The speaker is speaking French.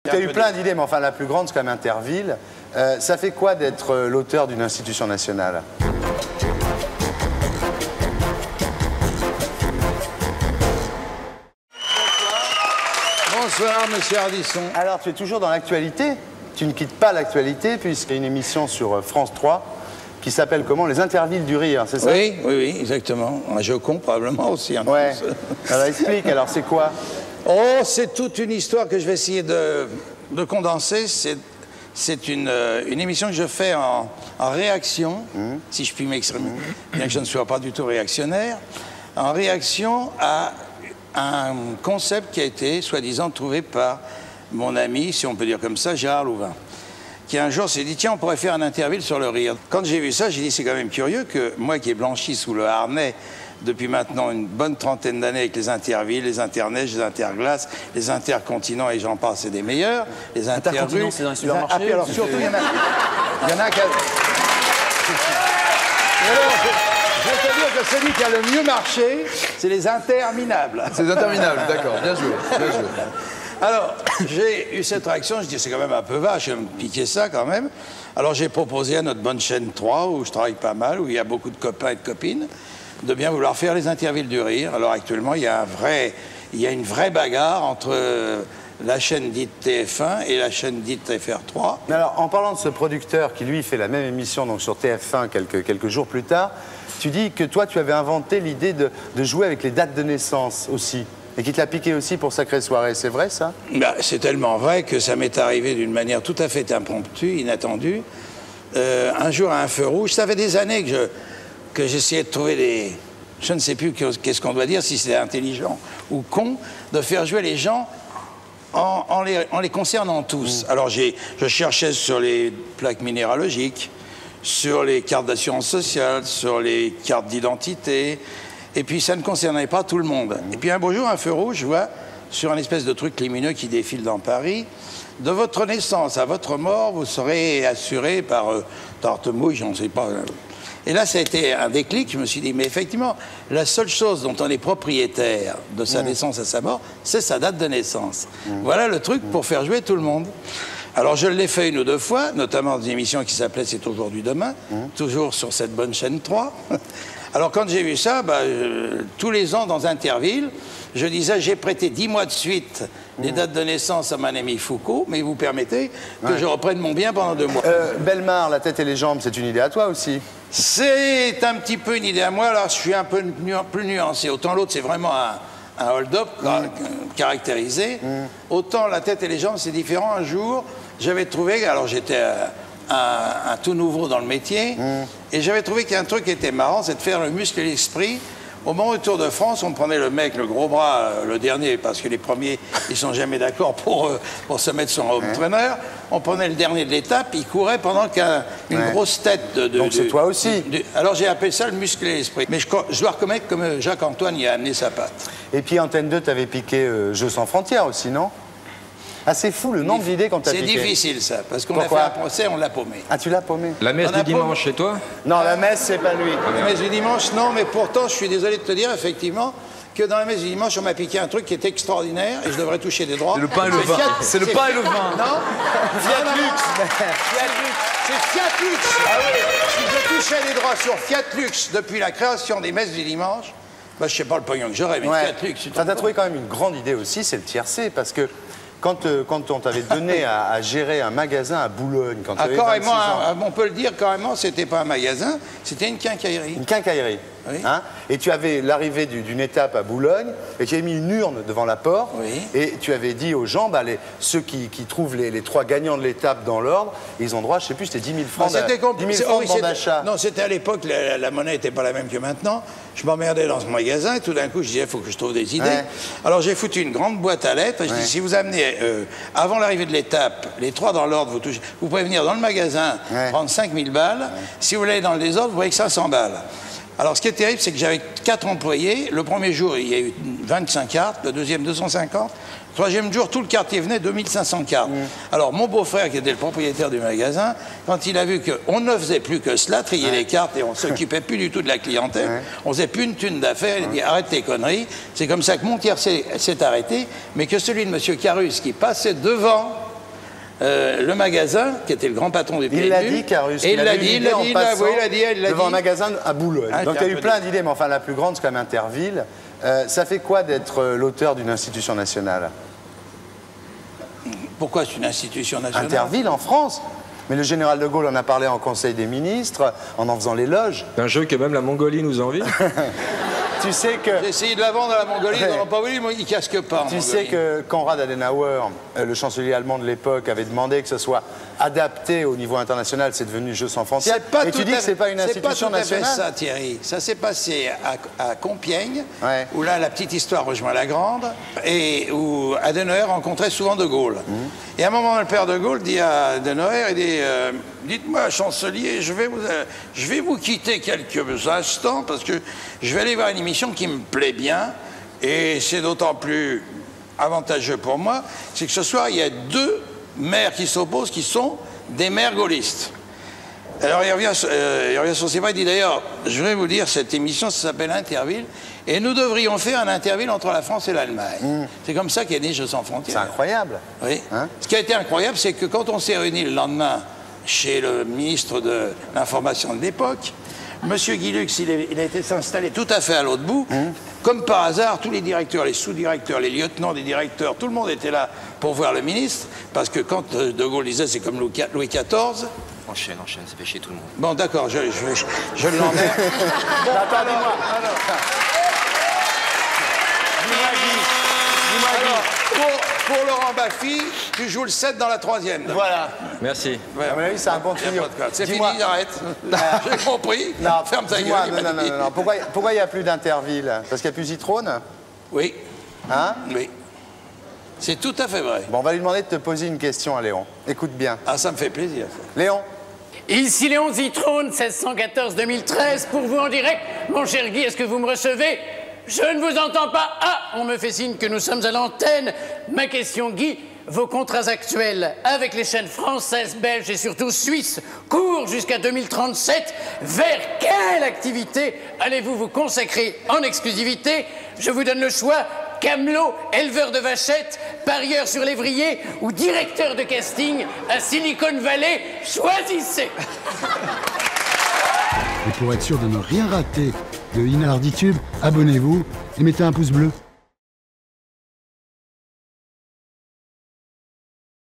Tu as eu plein d'idées, mais enfin la plus grande, c'est quand même Interville. Ça fait quoi d'être l'auteur d'une institution nationale? Bonsoir, monsieur Ardisson. Alors, tu es toujours dans l'actualité. Tu ne quittes pas l'actualité, puisqu'il y a une émission sur France 3 qui s'appelle comment? Les Intervilles du rire, c'est ça? Oui, oui, oui, exactement. Un jeu con, probablement aussi. Ouais. Alors, explique, alors, c'est quoi? Oh, c'est toute une histoire que je vais essayer de condenser. C'est une émission que je fais en réaction, si je puis m'exprimer, bien que je ne sois pas du tout réactionnaire, en réaction à un concept qui a été, soi-disant, trouvé par mon ami, si on peut dire comme ça, Gérard Louvain, qui un jour s'est dit, tiens, on pourrait faire un Interville sur le rire. Quand j'ai vu ça, j'ai dit, c'est quand même curieux que moi qui ai blanchi sous le harnais depuis maintenant une bonne trentaine d'années avec les Intervilles, les Interneiges, les Interglaces, les Intercontinents, et j'en passe, c'est des meilleurs. Les Intercontinents, c'est dans les supermarchés. Ah, puis alors surtout, il y en a qui... Je vais te dire que celui qui a le mieux marché, c'est les interminables. C'est les interminables, d'accord, bien joué, bien joué. Alors, j'ai eu cette réaction, je dis c'est quand même un peu vache, je vais me piquer ça quand même. Alors j'ai proposé à notre bonne chaîne 3, où je travaille pas mal, où il y a beaucoup de copains et de copines, de bien vouloir faire les Intervilles du rire. Alors actuellement, il y a une vraie bagarre entre la chaîne dite TF1 et la chaîne dite FR3. Mais alors, en parlant de ce producteur qui, lui, fait la même émission donc, sur TF1 quelques jours plus tard, tu dis que toi, tu avais inventé l'idée de jouer avec les dates de naissance aussi. Et qui te l'a piqué aussi pour Sacrée Soirée, c'est vrai ça? Bah, c'est tellement vrai que ça m'est arrivé d'une manière tout à fait impromptue, inattendue. Un jour à un feu rouge, ça fait des années que j'essayais de trouver des... Je ne sais plus qu'est-ce qu'on doit dire, si c'est intelligent ou con, de faire jouer les gens en les concernant tous. Alors je cherchais sur les plaques minéralogiques, sur les cartes d'assurance sociale, sur les cartes d'identité... Et puis, ça ne concernait pas tout le monde. Et puis, un beau jour, un feu rouge, je vois, sur un espèce de truc lumineux qui défile dans Paris, de votre naissance à votre mort, vous serez assuré par Tartemouille, j'en sais pas. Et là, ça a été un déclic. Je me suis dit, mais effectivement, la seule chose dont on est propriétaire de sa naissance à sa mort, c'est sa date de naissance. Voilà le truc pour faire jouer tout le monde. Alors, je l'ai fait une ou deux fois, notamment dans une émission qui s'appelait C'est aujourd'hui demain, toujours sur cette bonne chaîne 3. Alors, quand j'ai vu ça, tous les ans dans Interville, je disais, j'ai prêté 10 mois de suite des dates de naissance à mon ami Foucault, mais vous permettez que je reprenne mon bien pendant 2 mois. Bellemare, la tête et les jambes, c'est une idée à toi aussi? C'est un petit peu une idée à moi, alors je suis un peu plus nuancé. Autant l'autre, c'est vraiment un hold-up caractérisé. Autant la tête et les jambes, c'est différent. Un jour, j'avais trouvé, alors j'étais... un tout nouveau dans le métier, et j'avais trouvé qu'il y a un truc qui était marrant, c'est de faire le muscle et l'esprit. Au moment du Tour de France, on prenait le mec, le gros bras, le dernier, parce que les premiers, ils sont jamais d'accord pour se mettre sur un home trainer. On prenait le dernier de l'étape, il courait pendant qu'une grosse tête de... Donc c'est toi aussi. Alors j'ai appelé ça le muscle et l'esprit. Mais je dois reconnaître que Jacques-Antoine y a amené sa patte. Et puis Antenne 2, t'avais piqué Jeux sans frontières aussi, non? Ah, c'est fou le nombre d'idées qu'on t'a piqué. C'est difficile ça, parce qu'on a fait un procès, on l'a paumé. Ah, tu l'as paumé? La messe du dimanche, chez toi? Non, la messe, c'est pas lui. La messe du dimanche, non, mais pourtant, je suis désolé de te dire, effectivement, que dans la messe du dimanche, on m'a piqué un truc qui est extraordinaire et je devrais toucher des droits. C'est le pain et le vin. C'est le pain et le vin. Non, Fiat Lux. c'est Fiat Lux. Ah oui. Si je touchais des droits sur Fiat Lux depuis la création des messes du dimanche, je sais pas le pognon que j'aurais, mais Fiat Lux... T'as trouvé quand même une grande idée aussi, c'est le tiercé, parce que quand on t'avait donné à gérer un magasin à Boulogne, quand tu avais 26 ans... on peut le dire carrément, c'était pas un magasin, c'était une quincaillerie. Une quincaillerie. Oui. Hein, et tu avais l'arrivée d'une étape à Boulogne, et tu avais mis une urne devant la porte, et tu avais dit aux gens, ceux qui trouvent les 3 gagnants de l'étape dans l'ordre, ils ont droit, je sais plus, c'était 10 000 francs, 10 000 francs de bon d'achat. Non, c'était à l'époque, la monnaie n'était pas la même que maintenant. Je m'emmerdais dans ce magasin, et tout d'un coup, je disais, il faut que je trouve des idées. Ouais. Alors j'ai foutu une grande boîte à lettres, et je dis, si vous amenez, avant l'arrivée de l'étape, les 3 dans l'ordre, vous pouvez venir dans le magasin, prendre 5 000 balles. Si vous voulez dans le désordre, vous voyez que 500 balles. Alors, ce qui est terrible, c'est que j'avais 4 employés. Le premier jour, il y a eu 25 cartes. Le deuxième, 250. Le troisième jour, tout le quartier venait, 2500 cartes. Alors, mon beau-frère, qui était le propriétaire du magasin, quand il a vu qu'on ne faisait plus que cela, trier les cartes, et on ne s'occupait plus du tout de la clientèle, on ne faisait plus une thune d'affaires, il a dit, arrête tes conneries. C'est comme ça que mon tiercé s'est arrêté, mais que celui de M. Carus, qui passait devant, le magasin, qui était le grand patron du PMU. Il l'a dit, Carus. Et il l'a dit, devant un magasin à Boulogne. Ah, donc il y a eu plein d'idées, mais enfin la plus grande, c'est quand même Interville. Ça fait quoi d'être l'auteur d'une institution nationale? Pourquoi c'est une institution nationale? Interville en France. Mais le général de Gaulle en a parlé en Conseil des ministres, en faisant l'éloge. C'est un jeu que même la Mongolie nous envie. Tu sais que... J'ai essayé de la vendre à la Mongolie, ils n'ont pas voulu, ils casquent pas. Tu sais que Konrad Adenauer, le chancelier allemand de l'époque, avait demandé que ce soit adapté au niveau international, c'est devenu Jeux sans frontières. Et tu dis que c'est pas une institution nationale? C'est pas tout à fait ça, Thierry. Ça s'est passé à Compiègne, ouais. Où là, la petite histoire rejoint la grande, et où Adenauer rencontrait souvent de Gaulle. Et à un moment, le père de Gaulle dit à Adenauer, il dit, dites-moi, chancelier, je vais vous quitter quelques instants, parce que je vais aller voir une émission qui me plaît bien, et c'est d'autant plus avantageux pour moi, c'est que ce soir, il y a deux maires qui s'opposent, qui sont des maires gaullistes. Alors il revient sur ses pas, il dit d'ailleurs, je vais vous dire, cette émission, ça s'appelle Interville, et nous devrions faire un Interville entre la France et l'Allemagne. C'est comme ça qu'est né Jeux sans frontières. C'est incroyable. Oui. Hein? Ce qui a été incroyable, c'est que quand on s'est réunis le lendemain chez le ministre de l'Information de l'époque, Monsieur Guy Lux, il a été s'installer tout à fait à l'autre bout. Comme par hasard, tous les directeurs, les sous-directeurs, les lieutenants des directeurs, tout le monde était là pour voir le ministre, parce que quand De Gaulle disait c'est comme Louis XIV. Enchaîne, ça fait chier tout le monde. Bon, d'accord, je l'emmène. Bon, attends, dis-moi. Dis-moi, pour Laurent Baffy, tu joues le 7 dans la 3e. Voilà. Merci. Ouais, à mon avis, c'est un bon tuyau. C'est fini, arrête. J'ai compris. Non, ferme ta gueule. Non. Pourquoi il n'y a plus d'Interville? Parce qu'il n'y a plus Zitrone? Oui. Hein? Oui. C'est tout à fait vrai. Bon, on va lui demander de te poser une question à Léon. Écoute bien. Ah, ça me fait plaisir. Léon? Ici Léon Zitrone, 1614-2013, pour vous en direct. Mon cher Guy, est-ce que vous me recevez? Je ne vous entends pas. Ah, on me fait signe que nous sommes à l'antenne. Ma question, Guy, vos contrats actuels avec les chaînes françaises, belges et surtout suisses courent jusqu'à 2037. Vers quelle activité allez-vous vous consacrer en exclusivité? Je vous donne le choix. Camelot, éleveur de vachettes, parieur sur lévrier ou directeur de casting à Silicon Valley, choisissez. Et pour être sûr de ne rien rater de Inarditube, abonnez-vous et mettez un pouce bleu.